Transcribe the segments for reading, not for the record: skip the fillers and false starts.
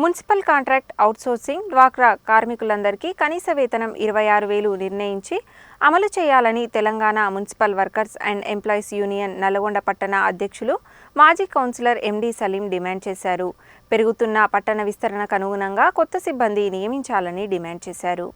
Municipal contract outsourcing డ్వాక్రా కార్మికులందరికీ కనీస వేతనం 26,000 నిర్ణయించి అమలు చేయాలని Telangana municipal workers and employees union Nalgonda పట్టణ అధ్యక్షులు మాజీ కౌన్సిలర్ ఎండి సలీం డిమాండ్ చేశారు. పెరుగుతున్న పట్టణ విస్తరణకు అనుగుణంగా కొత్త సిబ్బంది నియమించాలని డిమాండ్ చేశారు.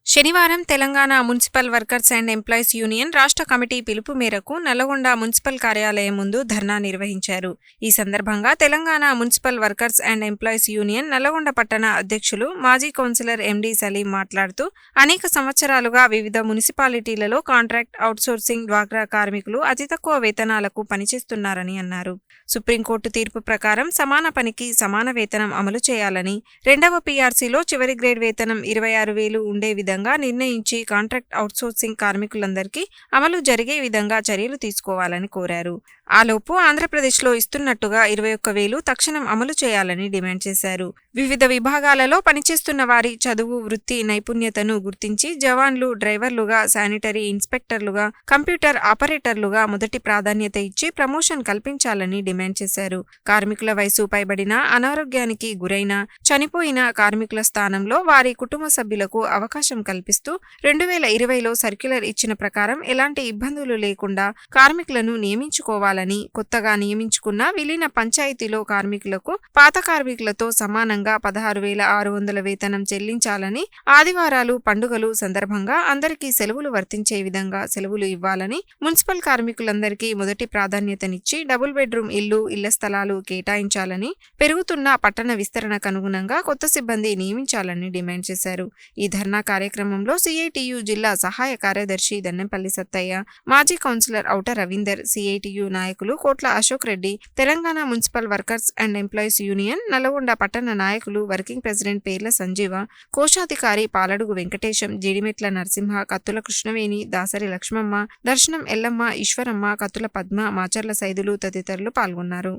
శనివారం Telangana municipal workers and employees union రాష్ట్ర కమిటీ పిలుపు మేరకు నల్గొండ మున్సిపల్ కార్యాలయం ముందు ధర్నా నిర్వహించారు. ఈ సందర్భంగా Telangana municipal workers and employees union Nalgonda పట్టణ అధ్యక్షులు మాజీ కౌన్సిలర్ ఎండి సలీం మాట్లాడుతూ అనేక సంవత్సరాలుగా వివిధ మున్సిపాలిటీలలో కాంట్రాక్ట్ అవుట్సోర్సింగ్ డ్వాక్రా కార్మికులు అతి తక్కువ వేతనాలకు పనిచేస్తున్నారని అన్నారు. సుప్రీంకోర్టు తీర్పు ప్రకారం సమాన పనికి సమాన వేతనం అమలు చేయాలని, రెండవ పీఆర్సీలో చివరి గ్రేడ్ వేతనం 26,000 ఉండే విధంగా నిర్ణయించి కాంట్రాక్ట్ అవుట్సోర్సింగ్ కార్మికులందరికీ అమలు జరిగే విధంగా చర్యలు తీసుకోవాలని కోరారు. ఆలోపు ఆంధ్రప్రదేశ్లో ఇస్తున్నట్టుగా 21,000 తక్షణం అమలు చేయాలని డిమాండ్ చేశారు. వివిధ విభాగాలలో పనిచేస్తున్న వారి చదువు, వృత్తి నైపుణ్యతను గుర్తించి జవాన్లు, డ్రైవర్లుగా, శానిటరీ ఇన్స్పెక్టర్లుగా, కంప్యూటర్ ఆపరేటర్లుగా మొదటి ప్రాధాన్యత ఇచ్చి ప్రమోషన్ కల్పించాలని డిమాండ్ చేశారు. కార్మికుల వయసు పైబడిన, అనారోగ్యానికి గురైన, చనిపోయిన కార్మికుల స్థానంలో వారి కుటుంబ సభ్యులకు అవకాశం కల్పిస్తూ 2020లో సర్క్యులర్ ఇచ్చిన ప్రకారం ఎలాంటి ఇబ్బందులు లేకుండా కార్మికులను నియమించుకోవాలని, కొత్తగా నియమించుకున్న విలీన పంచాయతీలో కార్మికులకు పాత కార్మికులతో సమానంగా 16,600 వేతనం చెల్లించాలని, ఆదివారాలు, పండుగలు సందర్భంగా అందరికీ సెలవులు వర్తించే విధంగా సెలవులు ఇవ్వాలని, మున్సిపల్ కార్మికులందరికీ మొదటి ప్రాధాన్యతనిచ్చి డబుల్ బెడ్రూమ్ ఇళ్లు, ఇళ్ల స్థలాలు కేటాయించాలని, పెరుగుతున్న పట్టణ విస్తరణకు అనుగుణంగా కొత్త సిబ్బంది నియమించాలని డిమాండ్ చేశారు. ఈ ధర్నా కార్యక్రమంలో సిఐటియు జిల్లా సహాయ కార్యదర్శి దన్నెపల్లి సత్తయ్య, మాజీ కౌన్సిలర్ ఔట రవీందర్, సిఐటియు నాయకులు కోట్ల Ashok Reddy, Telangana municipal workers and employees union Nalgonda పట్టణ నాయకులు, వర్కింగ్ ప్రెసిడెంట్ పేర్ల సంజీవ, కోశాధికారి పాలడుగు వెంకటేశం, జీడిమెట్ల నరసింహ, కత్తుల కృష్ణవేణి, దాసరి లక్ష్మమ్మ, దర్శనం ఎల్లమ్మ, ఈశ్వరమ్మ, కత్తుల పద్మ, మాచర్ల సైదులు తదితరులు పాల్గొన్నారు.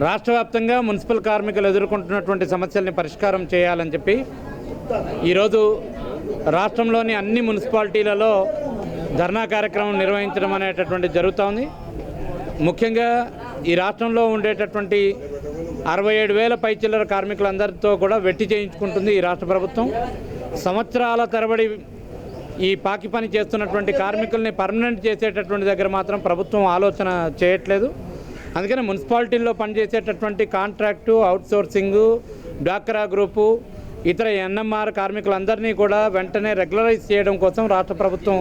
రాష్ట్ర వ్యాప్తంగా మున్సిపల్ కార్మికులు ఎదుర్కొంటున్నటువంటి సమస్యల్ని పరిష్కారం చేయాలని చెప్పి ఈరోజు రాష్ట్రంలోని అన్ని మున్సిపాలిటీలలో ధర్నా కార్యక్రమం నిర్వహించడం అనేటటువంటి జరుగుతోంది. ముఖ్యంగా ఈ రాష్ట్రంలో ఉండేటటువంటి 67,000 పైచిల్లర కార్మికులందరితో కూడా వెట్టి చేయించుకుంటుంది ఈ రాష్ట్ర ప్రభుత్వం. సంవత్సరాల తరబడి ఈ పాకి పని చేస్తున్నటువంటి కార్మికుల్ని పర్మనెంట్ చేసేటటువంటి దగ్గర మాత్రం ప్రభుత్వం ఆలోచన చేయట్లేదు. అందుకని మున్సిపాలిటీల్లో పనిచేసేటటువంటి కాంట్రాక్టు, అవుట్సోర్సింగు, డ్వాక్రా గ్రూపు, ఇతర ఎన్ఎంఆర్ కార్మికులందరినీ కూడా వెంటనే రెగ్యులరైజ్ చేయడం కోసం రాష్ట్ర ప్రభుత్వం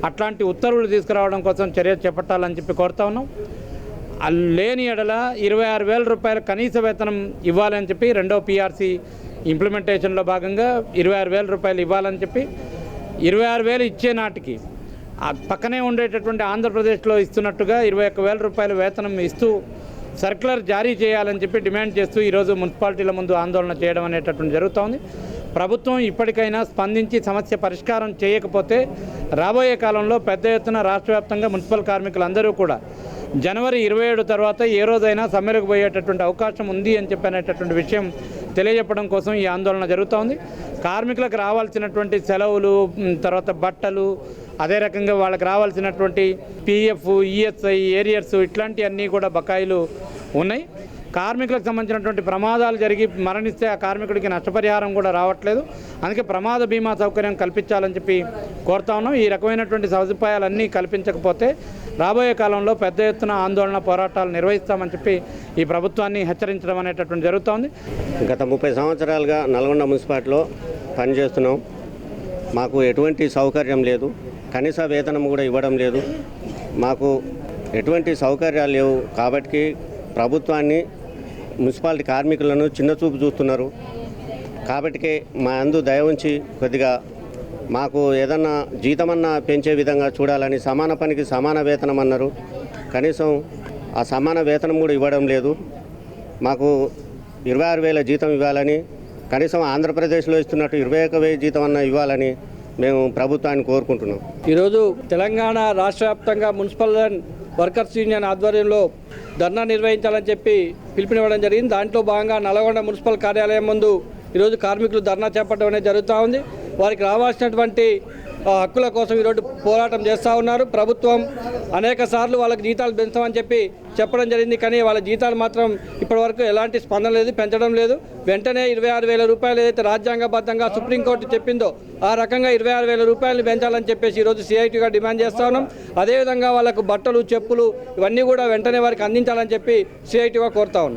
అట్లాంటి ఉత్తర్వులు తీసుకురావడం కోసం చర్య చేపట్టాలని చెప్పి కోరుతా ఉన్నాం. లేని ఎడల 26,000 రూపాయల కనీస వేతనం ఇవ్వాలని చెప్పి రెండో పీఆర్సీ ఇంప్లిమెంటేషన్లో భాగంగా 26,000 రూపాయలు ఇవ్వాలని చెప్పి 26,000 ఇచ్చే నాటికి పక్కనే ఉండేటటువంటి ఆంధ్రప్రదేశ్లో ఇస్తున్నట్టుగా 21,000 రూపాయల వేతనం ఇస్తూ సర్క్యులర్ జారీ చేయాలని చెప్పి డిమాండ్ చేస్తూ ఈరోజు మున్సిపాలిటీల ముందు ఆందోళన చేయడం అనేటటువంటి జరుగుతోంది. ప్రభుత్వం ఇప్పటికైనా స్పందించి సమస్య పరిష్కారం చేయకపోతే రాబోయే కాలంలో పెద్ద ఎత్తున రాష్ట్ర వ్యాప్తంగా మున్సిపల్ కార్మికులందరూ కూడా జనవరి 27 తర్వాత ఏ రోజైనా సమ్మెలకు పోయేటటువంటి అవకాశం ఉంది అని చెప్పనేటటువంటి విషయం తెలియజెప్పడం కోసం ఈ ఆందోళన జరుగుతోంది. కార్మికులకు రావాల్సినటువంటి సెలవులు, తర్వాత బట్టలు, అదే రకంగా వాళ్ళకి రావాల్సినటువంటి పిఎఫ్, ఈఎస్ఐ, ఏరియర్స్ ఇట్లాంటివన్నీ కూడా బకాయిలు ఉన్నాయి. కార్మికులకు సంబంధించినటువంటి ప్రమాదాలు జరిగి మరణిస్తే ఆ కార్మికుడికి నష్టపరిహారం కూడా రావట్లేదు. అందుకే ప్రమాద బీమా సౌకర్యం కల్పించాలని చెప్పి కోరుతా ఉన్నాం. ఈ రకమైనటువంటి సదుపాయాలన్నీ కల్పించకపోతే రాబోయే కాలంలో పెద్ద ఎత్తున ఆందోళన, పోరాటాలు నిర్వహిస్తామని చెప్పి ఈ ప్రభుత్వాన్ని హెచ్చరించడం అనేటటువంటి జరుగుతోంది. గత 30 సంవత్సరాలుగా నల్గొండ మున్సిపాలిటీలో పనిచేస్తున్నాం. మాకు ఎటువంటి సౌకర్యం లేదు, కనీస వేతనం కూడా ఇవ్వడం లేదు. మాకు ఎటువంటి సౌకర్యాలు లేవు కాబట్టి ప్రభుత్వాన్ని, మున్సిపాలిటీ కార్మికులను చిన్నచూపు చూస్తున్నారు. కాబట్టి మా అందు దయ ఉంచి కొద్దిగా మాకు ఏదన్నా జీతమన్నా పెంచే విధంగా చూడాలని, సమాన పనికి సమాన వేతనం అన్నారు. కనీసం ఆ సమాన వేతనం కూడా ఇవ్వడం లేదు. మాకు 26,000 జీతం ఇవ్వాలని, కనీసం ఆంధ్రప్రదేశ్లో ఇస్తున్నట్టు 21,000 జీతం అన్నా ఇవ్వాలని మేము ప్రభుత్వాన్ని కోరుకుంటున్నాం. ఈరోజు తెలంగాణ రాష్ట్ర వ్యాప్తంగా మున్సిపల్ వర్కర్స్ యూనియన్ ఆధ్వర్యంలో ధర్నా నిర్వహించాలని చెప్పి పిలుపునివ్వడం జరిగింది. దాంట్లో భాగంగా నల్గొండ మున్సిపల్ కార్యాలయం ముందు ఈరోజు కార్మికులు ధర్నా చేపట్టడం అనేది జరుగుతూ ఉంది. వారికి రావాల్సినటువంటి హక్కుల కోసం ఈరోజు పోరాటం చేస్తూ ఉన్నారు. ప్రభుత్వం అనేక సార్లు వాళ్ళకి జీతాలు పెంచుతామని చెప్పడం జరిగింది, కానీ వాళ్ళ జీతాలు మాత్రం ఇప్పటివరకు ఎలాంటి స్పందన లేదు, పెంచడం లేదు. వెంటనే 26,000 రూపాయలు ఏదైతే రాజ్యాంగబద్ధంగా సుప్రీంకోర్టు చెప్పిందో ఆ రకంగా 26,000 రూపాయలు పెంచాలని చెప్పేసి ఈరోజు సిఐటిగా డిమాండ్ చేస్తూ ఉన్నాం. అదేవిధంగా వాళ్ళకు బట్టలు, చెప్పులు ఇవన్నీ కూడా వెంటనే వారికి అందించాలని చెప్పి సిఐటిగా కోరుతా ఉన్నాం.